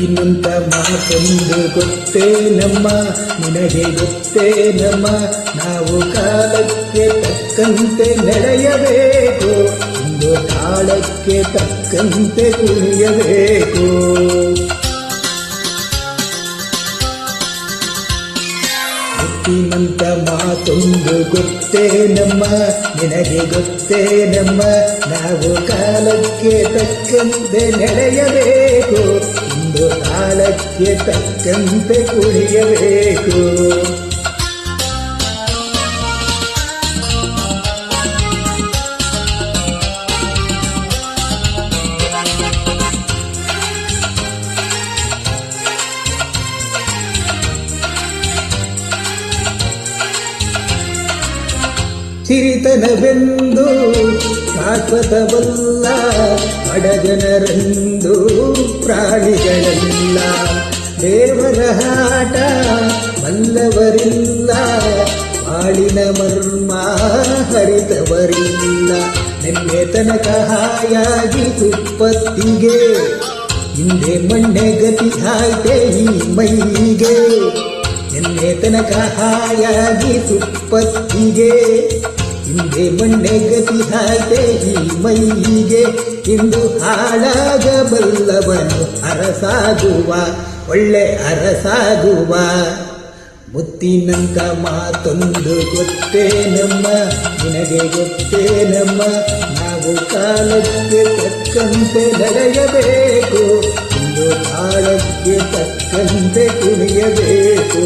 ಮುತ್ತಿನಂತ ಮಾತೊಂದು ಗೊತ್ತೇನಮ್ಮ, ನಿನಗೆ ಗೊತ್ತೇನಮ್ಮ, ನಾವು ಕಾಲಕ್ಕೆ ತಕ್ಕಂತೆ ನಡೆಯಬೇಕು, ಒಂದು ಕಾಲಕ್ಕೆ ತಕ್ಕಂತೆ ಕುಣಿಯಬೇಕು. ಮುತ್ತಿನಂತ ಮಾತೊಂದು ಗೊತ್ತೇನಮ್ಮ, ನಿನಗೆ ಗೊತ್ತೇನಮ್ಮ, ನಾವು ಕಾಲಕ್ಕೆ ತಕ್ಕಂತೆ ನಡೆಯಬೇಕು, ಒಂದು ಕಾಲಕ್ಕೆ ತಕ್ಕಂತೆ ಕುಣಿಯಬೇಕು. ಸಿರಿತನವೆಂದು ಶಾಶ್ವತವಲ್ಲ, ಬಡಜನರೆಂದು ಪ್ರಾಣಿಗಳಲ್ಲ, ದೇವರ ಆಟ ಬಲ್ಲವರಿಲ್ಲ, ಬಾಳಿನ ಮರ್ಮ ಹರಿತವರಿಲ್ಲ. ನಿನ್ನೆ ತನಕ ಹಾಯಾಗಿ ತುಪ್ಪತ್ತಿಗೆ, ಹಿಂದೆ ಮಣ್ಣೆ ಗತಿ ಆಯ್ತೆ ಈ ಮೈಗೆ. ನಿನ್ನೆ ತನಕ ಹಾಯಾಗಿ ತುಪ್ಪತ್ತಿಗೆ, ಹಿಂದೆ ಮಣ್ಣೆ ಗತಿ ಆಯ್ತೆ ಈ ಮೈಗೆ. ಇಂದು ಹಾಳಾಗಬಲ್ಲವನು ಅರಸಾಗುವ, ಒಳ್ಳೆ ಅರಸಾಗುವ. ಮುತ್ತಿನಂತ ಮಾತೊಂದು ಗೊತ್ತೇನಮ್ಮ, ನಿನಗೆ ಗೊತ್ತೇನಮ್ಮ, ನಾವು ಕಾಲಕ್ಕೆ ತಕ್ಕಂತೆ ನಡೆಯಬೇಕು, ಒಂದು ಕಾಲಕ್ಕೆ ತಕ್ಕಂತೆ ಕುಣಿಯಬೇಕು.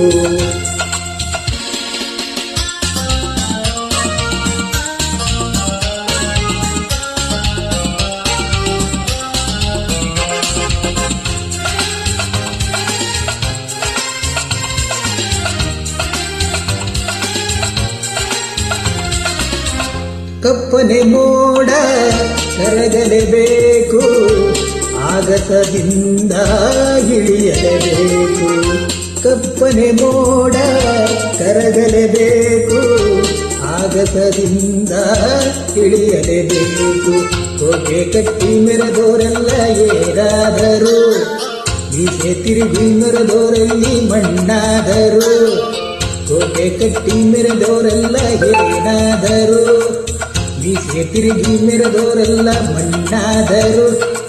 ಕಪ್ಪನೆ ಮೋಡ ಕರಗಲೇಬೇಕು, ಆಗಸದಿಂದ ಇಳಿಯಲೇಬೇಕು. ಕಪ್ಪನೆ ಮೋಡ ಕರಗಲೇಬೇಕು, ಆಗಸದಿಂದ ಇಳಿಯಲೇಬೇಕು. ಕೋಟೆ ಕಟ್ಟಿ ಮೆರೆದೋರೆಲ್ಲ ಏರಾದರು, ಮೀಸೆ ತಿರುಗಿ ಮೆರೆದೋರಲ್ಲಿ ಮಣ್ಣಾದರು. ಕೋಟೆ ಕಟ್ಟಿ ಮೆರೆದೋರೆಲ್ಲ ಏನಾದರು, ಮೀಸೆ ತಿರುಗಿ ಮೆರೆದೋರೆಲ್ಲ ಮಣ್ಣಾದರು.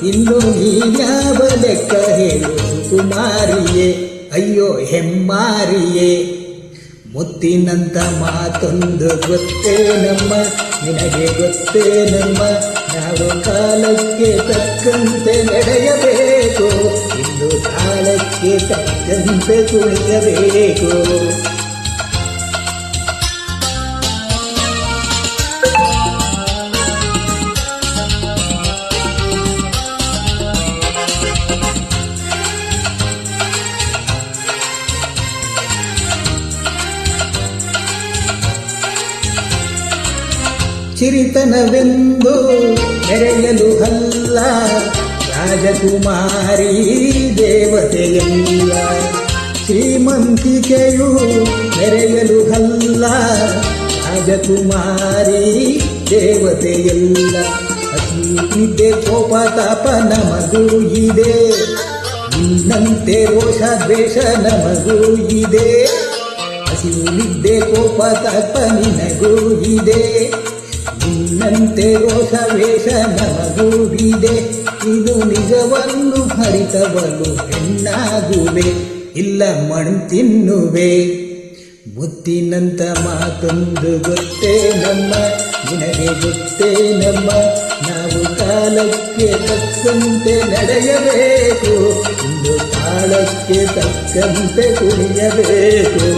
ಇನ್ನು ನೀನ್ಯಾವ ಲೆಕ್ಕ ಹೇಳು ಸುಕುಮಾರಿಯೇ, ಅಯ್ಯೋ ಹೆಮ್ಮಾರಿಯೇ. ಮುತ್ತಿನಂತ ಮಾತೊಂದು ಗೊತ್ತೇನಮ್ಮ, ನಿನಗೆ ಗೊತ್ತೇನಮ್ಮ, ನಾವು ಕಾಲಕ್ಕೆ ತಕ್ಕಂತೆ ನಡೆಯಬೇಕು, ಇಂದು ಕಾಲಕ್ಕೆ ತಕ್ಕಂತೆ ಕುಣಿಯಬೇಕು. ಸಿರಿತನವೆಂದು ಮೆರೆಯಲು ಅಲ್ಲ, ರಾಜಕುಮಾರಿ ದೇವತೆಯಲ್ಲ. ಶ್ರೀಮಂತಿಕೆಯು ಮೆರೆಯಲು ಅಲ್ಲ, ರಾಜಕುಮಾರಿ ದೇವತೆಯಲ್ಲ. ಹಸಿವಿದೆ ಕೋಪ ತಾಪ ನಮಗೂ ಇದೆ, ನಿನ್ನಂತೆ ರೋಷ ದ್ವೇಷ ನಮಗೂ ಇದೆ. ಹಸಿವಿದೆ ಕೋಪ ತಾಪ ನಿನಗೂ ಇದೆ, ನಿನ್ನಂತೆ ರೋಷ ವೇಷ ನಮಗೂ ಇದೆ. ಇದು ನಿಜವನ್ನು ಹರಿತವನು ಹೆಣ್ಣಾಗುವೆ, ಇಲ್ಲ ಮಣ್ಣು ತಿನ್ನುವೆ. ಮುತ್ತಿನಂತ ಮಾತೊಂದು ಗೊತ್ತೇನಮ್ಮ, ನಿನಗೆ ಗೊತ್ತೇನಮ್ಮ, ನಾವು ಕಾಲಕ್ಕೆ ತಕ್ಕಂತೆ ನಡೆಯಬೇಕು, ಒಂದು ಕಾಲಕ್ಕೆ ತಕ್ಕಂತೆ ಕುಣಿಯಬೇಕು.